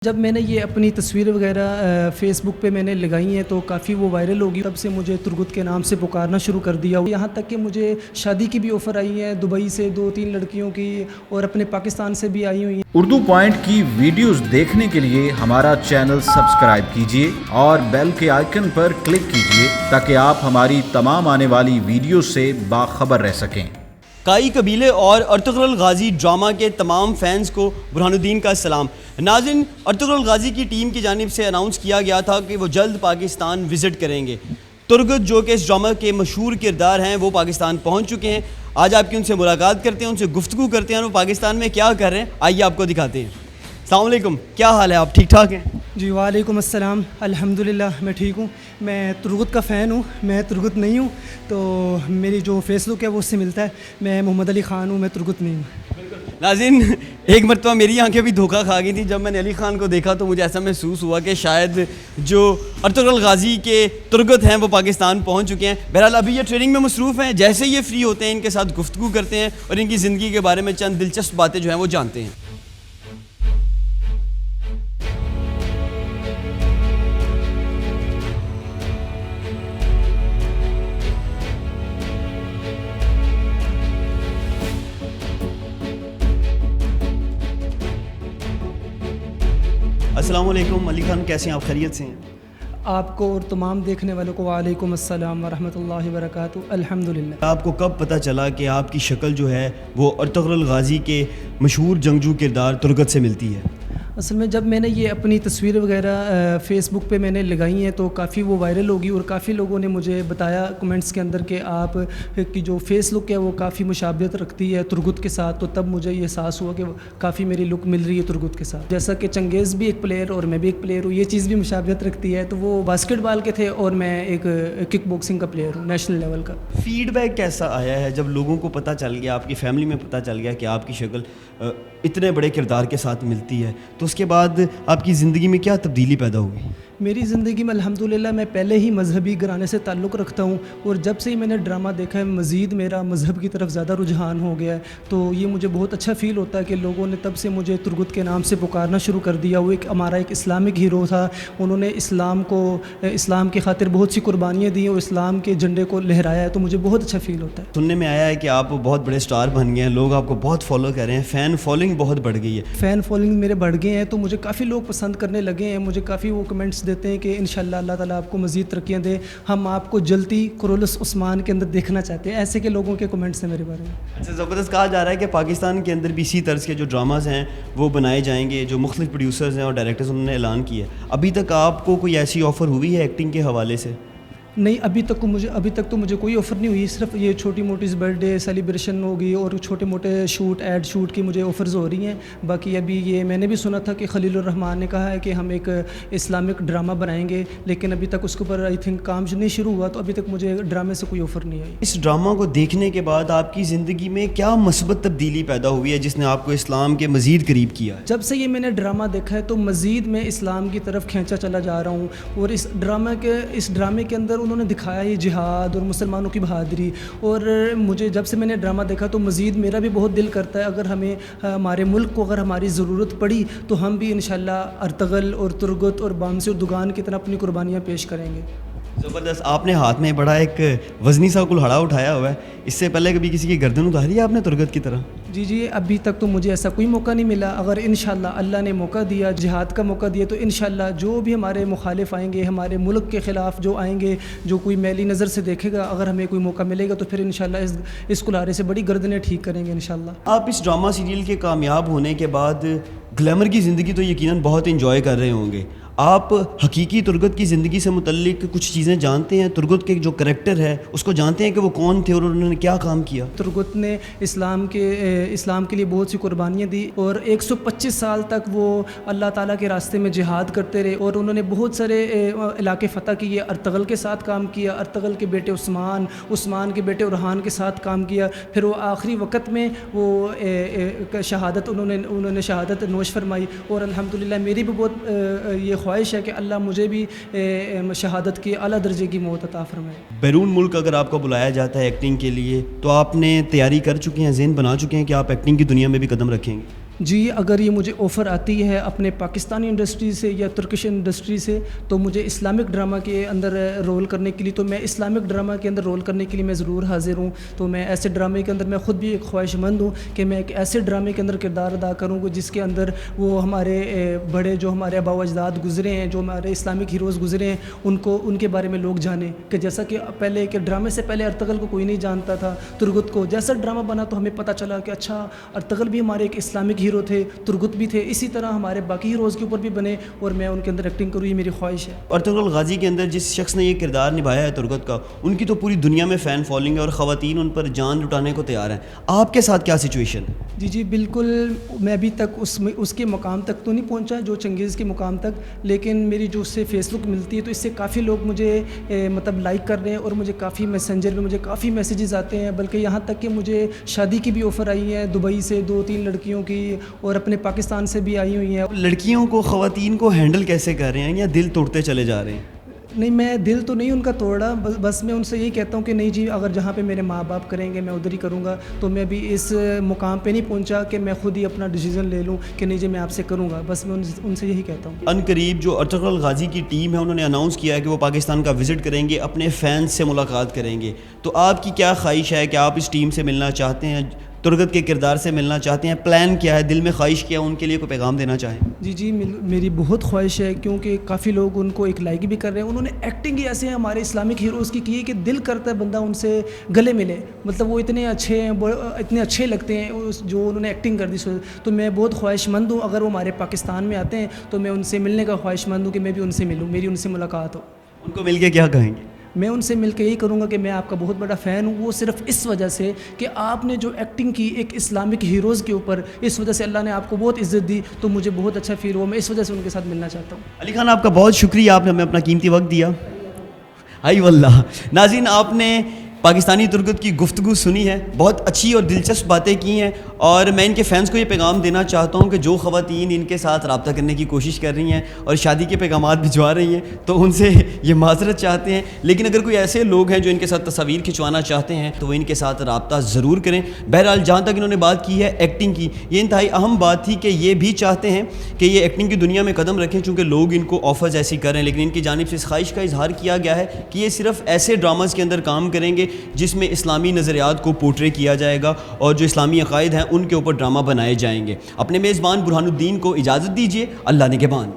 جب میں نے یہ اپنی تصویر وغیرہ فیس بک پہ میں نے لگائی ہیں تو کافی وہ وائرل ہوگی. تب سے مجھے ترگت کے نام سے پکارنا شروع کر دیا. یہاں تک کہ مجھے شادی کی بھی آفر آئی ہیں, دبئی سے 2-3 لڑکیوں کی, اور اپنے پاکستان سے بھی آئی ہوئی ہیں. اردو پوائنٹ کی ویڈیوز دیکھنے کے لیے ہمارا چینل سبسکرائب کیجیے اور بیل کے آئیکن پر کلک کیجیے تاکہ آپ ہماری تمام آنے والی ویڈیوز سے باخبر رہ سکیں. کائی قبیلے اور ارطغرل غازی ڈرامہ کے تمام فینس کو برہان الدین کا سلام. ناظرین, ارطغرل غازی کی ٹیم کی جانب سے اناؤنس کیا گیا تھا کہ وہ جلد پاکستان وزٹ کریں گے. ترگت جو کہ اس ڈرامہ کے مشہور کردار ہیں وہ پاکستان پہنچ چکے ہیں. آج آپ کی ان سے ملاقات کرتے ہیں, ان سے گفتگو کرتے ہیں, وہ پاکستان میں کیا کر رہے ہیں آئیے آپ کو دکھاتے ہیں. السلام علیکم, کیا حال ہے, آپ ٹھیک ٹھاک ہیں؟ جی وعلیکم السلام, الحمدللہ میں ٹھیک ہوں. میں ترگت کا فین ہوں, میں ترگت نہیں ہوں تو میری جو فیس لک ہے وہ اس سے ملتا ہے. میں محمد علی خان ہوں, میں ترگت نہیں ہوں. ناظرین, ایک مرتبہ میری آنکھیں بھی دھوکہ کھا گئی تھی. جب میں نے علی خان کو دیکھا تو مجھے ایسا محسوس ہوا کہ شاید جو ارطغرل غازی کے ترگت ہیں وہ پاکستان پہنچ چکے ہیں. بہرحال ابھی یہ ٹریننگ میں مصروف ہیں. جیسے یہ فری ہوتے ہیں ان کے ساتھ گفتگو کرتے ہیں اور ان کی زندگی کے بارے میں چند دلچسپ باتیں جو ہیں وہ جانتے ہیں. السلام علیکم علی خان, کیسے ہیں آپ, خیریت سے ہیں؟ آپ کو اور تمام دیکھنے والوں کو وعلیکم السلام ورحمۃ اللہ وبرکاتہ. الحمدللہ. آپ کو کب پتہ چلا کہ آپ کی شکل جو ہے وہ ارطغرل غازی کے مشہور جنگجو کردار ترگت سے ملتی ہے؟ اصل میں جب میں نے یہ اپنی تصویر وغیرہ فیس بک پہ میں نے لگائی ہیں تو کافی وہ وائرل ہوگی, اور کافی لوگوں نے مجھے بتایا کمنٹس کے اندر کہ آپ کی جو فیس لک ہے وہ کافی مشابہت رکھتی ہے ترگت کے ساتھ. تو تب مجھے یہ احساس ہوا کہ کافی میری لک مل رہی ہے ترگت کے ساتھ. جیسا کہ چنگیز بھی ایک پلیئر اور میں بھی ایک پلیئر ہوں, یہ چیز بھی مشابہت رکھتی ہے. تو وہ باسکٹ بال کے تھے اور میں ایک کک باکسنگ کا پلیئر ہوں, نیشنل لیول کا. فیڈ بیک کیسا آیا ہے جب لوگوں کو پتہ چل گیا, آپ کی فیملی میں پتہ چل گیا کہ آپ کی شکل اتنے بڑے کردار کے ساتھ ملتی ہے, تو اس کے بعد آپ کی زندگی میں کیا تبدیلی پیدا ہوئی؟ میری زندگی میں الحمدللہ میں پہلے ہی مذہبی گھرانے سے تعلق رکھتا ہوں, اور جب سے ہی میں نے ڈرامہ دیکھا ہے مزید میرا مذہب کی طرف زیادہ رجحان ہو گیا ہے. تو یہ مجھے بہت اچھا فیل ہوتا ہے کہ لوگوں نے تب سے مجھے ترگت کے نام سے پکارنا شروع کر دیا. وہ ہمارا ایک اسلامک ہیرو تھا, انہوں نے اسلام کی خاطر بہت سی قربانیاں دی اور اسلام کے جھنڈے کو لہرایا ہے. تو مجھے بہت اچھا فیل ہوتا ہے. سننے میں آیا ہے کہ آپ بہت بڑے سٹار بن گئے ہیں, لوگ آپ کو بہت فالو کر رہے ہیں, فین فالوئنگ بہت بڑھ گئی ہے. فین فالوئنگ میرے بڑھ گئے ہیں, تو مجھے کافی لوگ پسند کرنے لگے ہیں. مجھے کافی وہ کمنٹس دیتے ہیں کہ انشاءاللہ اللہ تعالیٰ آپ کو مزید ترقیاں دے, ہم آپ کو جلدی کرولس عثمان کے اندر دیکھنا چاہتے ہیں. ایسے کے لوگوں کے کمنٹس ہیں میرے بارے میں. اچھا, زبردست. کہا جا رہا ہے کہ پاکستان کے اندر بھی اسی طرز کے جو ڈراماز ہیں وہ بنائے جائیں گے, جو مختلف پروڈیوسرز ہیں اور ڈائریکٹرز انہوں نے اعلان کیا ہے. ابھی تک آپ کو کوئی ایسی آفر ہوئی ہے ایکٹنگ کے حوالے سے؟ نہیں, ابھی تک تو مجھے کوئی آفر نہیں ہوئی. صرف یہ چھوٹی موٹی برتھ ڈے سیلیبریشن ہوگی اور چھوٹے موٹے ایڈ شوٹ کی مجھے آفرز ہو رہی ہیں. باقی ابھی یہ میں نے بھی سنا تھا کہ خلیل الرحمان نے کہا ہے کہ ہم ایک اسلامک ڈرامہ بنائیں گے, لیکن ابھی تک اس کے اوپر آئی تھنک کام نہیں شروع ہوا. تو ابھی تک مجھے ڈرامے سے کوئی آفر نہیں آئی. اس ڈرامہ کو دیکھنے کے بعد آپ کی زندگی میں کیا مثبت تبدیلی پیدا ہوئی ہے جس نے آپ کو اسلام کے مزید قریب کیا ہے؟ جب سے یہ میں نے ڈرامہ دیکھا ہے تو مزید میں اسلام کی طرف کھینچا چلا جا رہا ہوں. اور اس ڈرامے کے اندر انہوں نے دکھایا یہ جہاد اور مسلمانوں کی بہادری. اور مجھے جب سے میں نے ڈرامہ دیکھا تو مزید میرا بھی بہت دل کرتا ہے اگر ہمیں ہمارے ملک کو اگر ہماری ضرورت پڑی تو ہم بھی انشاءاللہ ارطغرل اور ترگت اور بامسی اور دگان کی طرح اپنی قربانیاں پیش کریں گے. زبردست. آپ نے ہاتھ میں بڑا ایک وزنی سا کلہاڑا اٹھایا ہوا ہے, اس سے پہلے کبھی کسی کی گردن اتاری ہے آپ نے ترگت کی طرح؟ جی ابھی تک تو مجھے ایسا کوئی موقع نہیں ملا. اگر انشاءاللہ اللہ نے موقع دیا, جہاد کا موقع دیا, تو انشاءاللہ جو بھی ہمارے مخالف آئیں گے, ہمارے ملک کے خلاف جو آئیں گے, جو کوئی میلی نظر سے دیکھے گا, اگر ہمیں کوئی موقع ملے گا تو پھر انشاءاللہ اس کلہاڑے سے بڑی گردنیں ٹھیک کریں گے انشاءاللہ. آپ اس ڈرامہ سیریل کے کامیاب ہونے کے بعد گلیمر کی زندگی تو یقیناً بہت انجوائے کر رہے ہوں گے. آپ حقیقی ترگت کی زندگی سے متعلق کچھ چیزیں جانتے ہیں؟ ترگت کے جو کریکٹر ہے اس کو جانتے ہیں کہ وہ کون تھے اور انہوں نے کیا کام کیا؟ ترگت نے اسلام کے لیے بہت سی قربانیاں دی, اور 125 سال تک وہ اللہ تعالیٰ کے راستے میں جہاد کرتے رہے, اور انہوں نے بہت سارے علاقے فتح کیے. ارطغرل کے ساتھ کام کیا, ارطغرل کے بیٹے عثمان کے بیٹے اورحان کے ساتھ کام کیا. پھر وہ آخری وقت میں وہ شہادت انہوں نے شہادت نوش فرمائی. اور الحمدللہ میری بھی بہت یہ خواہش ہے کہ اللہ مجھے بھی شہادت کی اعلیٰ درجے کی موت عطا فرمائے. بیرون ملک اگر آپ کو بلایا جاتا ہے ایکٹنگ کے لیے تو آپ نے تیاری کر چکے ہیں, ذہن بنا چکے ہیں کہ آپ ایکٹنگ کی دنیا میں بھی قدم رکھیں گے؟ جی اگر یہ مجھے آفر آتی ہے اپنے پاکستانی انڈسٹری سے یا ترکش انڈسٹری سے تو مجھے اسلامک ڈرامہ کے اندر رول کرنے کے لیے، تو میں اسلامک ڈرامہ کے اندر رول کرنے کے لیے میں ضرور حاضر ہوں. تو میں ایسے ڈرامے کے اندر میں خود بھی ایک خواہش مند ہوں کہ میں ایک ایسے ڈرامے کے اندر کردار ادا کروں جس کے اندر وہ ہمارے بڑے جو ہمارے آباء و اجداد گزرے ہیں، جو ہمارے اسلامک ہیروز گزرے ہیں، ان کے بارے میں لوگ جانیں. کہ جیسا کہ پہلے کہ ڈرامے سے پہلے ارطغرل کو کوئی نہیں جانتا تھا، ترگت کو جیسا ڈرامہ بنا تو ہمیں پتہ چلا کہ اچھا ارطغرل بھی ہمارے ایک اسلامک ہیرو تھے، ترگت بھی تھے. اسی طرح ہمارے باقی ہیروز کے اوپر بھی بنے اور میں ان کے اندر ایکٹنگ کروں، یہ میری خواہش ہے. ارطغرل غازی کے اندر جس شخص نے یہ کردار نبھایا ہے ترگت کا، ان کی تو پوری دنیا میں فین فالوئنگ ہے اور خواتین ان پر جان لٹانے کو تیار ہیں. آپ کے ساتھ کیا سچویشن ہے؟ جی بالکل، میں ابھی تک اس کے مقام تک تو نہیں پہنچا جو چنگیز کے مقام تک، لیکن میری جو اس سے فیس بک ملتی ہے تو اس سے کافی لوگ مجھے مطلب لائک کر رہے ہیں اور مجھے کافی میسنجر میں مجھے کافی میسیجز آتے ہیں. بلکہ یہاں تک کہ مجھے شادی کی بھی آفر آئی ہے دبئی سے 2-3 لڑکیوں کی، اور اپنے پاکستان سے بھی آئی ہوئی ہیں. لڑکیوں کو، خواتین کو ہینڈل کیسے کر رہے ہیں یا دل توڑتے چلے جا رہے ہیں؟ نہیں، میں دل تو نہیں ان کا توڑ رہا، بس میں ان سے یہی کہتا ہوں کہ نہیں جی، اگر جہاں پہ میرے ماں باپ کریں گے میں ادھر ہی کروں گا. تو میں بھی اس مقام پہ نہیں پہنچا کہ میں خود ہی اپنا ڈیسیژن لے لوں کہ نہیں جی میں آپ سے کروں گا. بس میں ان سے یہی کہتا ہوں. ان قریب جو ارطغرل غازی کی ٹیم ہے انہوں نے اناؤنس کیا ہے کہ وہ پاکستان کا وزٹ کریں گے، اپنے فینس سے ملاقات کریں گے. تو آپ کی کیا خواہش ہے کہ آپ اس ٹیم سے ملنا چاہتے ہیں، ترگت کے کردار سے ملنا چاہتے ہیں؟ پلان کیا ہے، دل میں خواہش کیا ہے، ان کے لیے کوئی پیغام دینا چاہیں؟ جی میری بہت خواہش ہے، کیونکہ کافی لوگ ان کو ایک لائک بھی کر رہے ہیں. انہوں نے ایکٹنگ ہی ایسے ہمارے اسلامک ہیروز کی ہے کہ دل کرتا ہے بندہ ان سے گلے ملے. مطلب وہ اتنے اچھے ہیں، اتنے اچھے لگتے ہیں جو انہوں نے ایکٹنگ کر دی. تو میں بہت خواہش مند ہوں، اگر وہ ہمارے پاکستان میں آتے ہیں تو میں ان سے ملنے کا خواہش مند ہوں کہ میں بھی ان سے ملوں، میری ان سے ملاقات ہو. ان کو مل کے کیا کہیں گے؟ میں ان سے مل کے یہی کروں گا کہ میں آپ کا بہت بڑا فین ہوں. وہ صرف اس وجہ سے کہ آپ نے جو ایکٹنگ کی ایک اسلامک ہیروز کے اوپر، اس وجہ سے اللہ نے آپ کو بہت عزت دی، تو مجھے بہت اچھا فیل ہوا. میں اس وجہ سے ان کے ساتھ ملنا چاہتا ہوں. علی خان، آپ کا بہت شکریہ، آپ نے ہمیں اپنا قیمتی وقت دیا. ہائی واللہ. ناظرین، آپ نے پاکستانی ترگت کی گفتگو سنی ہے، بہت اچھی اور دلچسپ باتیں کی ہیں، اور میں ان کے فینس کو یہ پیغام دینا چاہتا ہوں کہ جو خواتین ان کے ساتھ رابطہ کرنے کی کوشش کر رہی ہیں اور شادی کے پیغامات بھجوا رہی ہیں تو ان سے یہ معذرت چاہتے ہیں. لیکن اگر کوئی ایسے لوگ ہیں جو ان کے ساتھ تصاویر کھنچوانا چاہتے ہیں تو وہ ان کے ساتھ رابطہ ضرور کریں. بہرحال جہاں تک انہوں نے بات کی ہے ایکٹنگ کی، یہ انتہائی اہم بات تھی کہ یہ بھی چاہتے ہیں کہ یہ ایکٹنگ کی دنیا میں قدم رکھیں، چونکہ لوگ ان کو آفرز ایسی کر رہے ہیں. لیکن ان کی جانب سے اس خواہش کا اظہار کیا گیا ہے کہ یہ صرف ایسے ڈراماز کے اندر کام کریں گے جس میں اسلامی نظریات کو پورٹرے کیا جائے گا اور جو اسلامی عقائد ہیں ان کے اوپر ڈرامہ بنائے جائیں گے. اپنے میزبان برہان الدین کو اجازت دیجیے. اللہ نگہبان.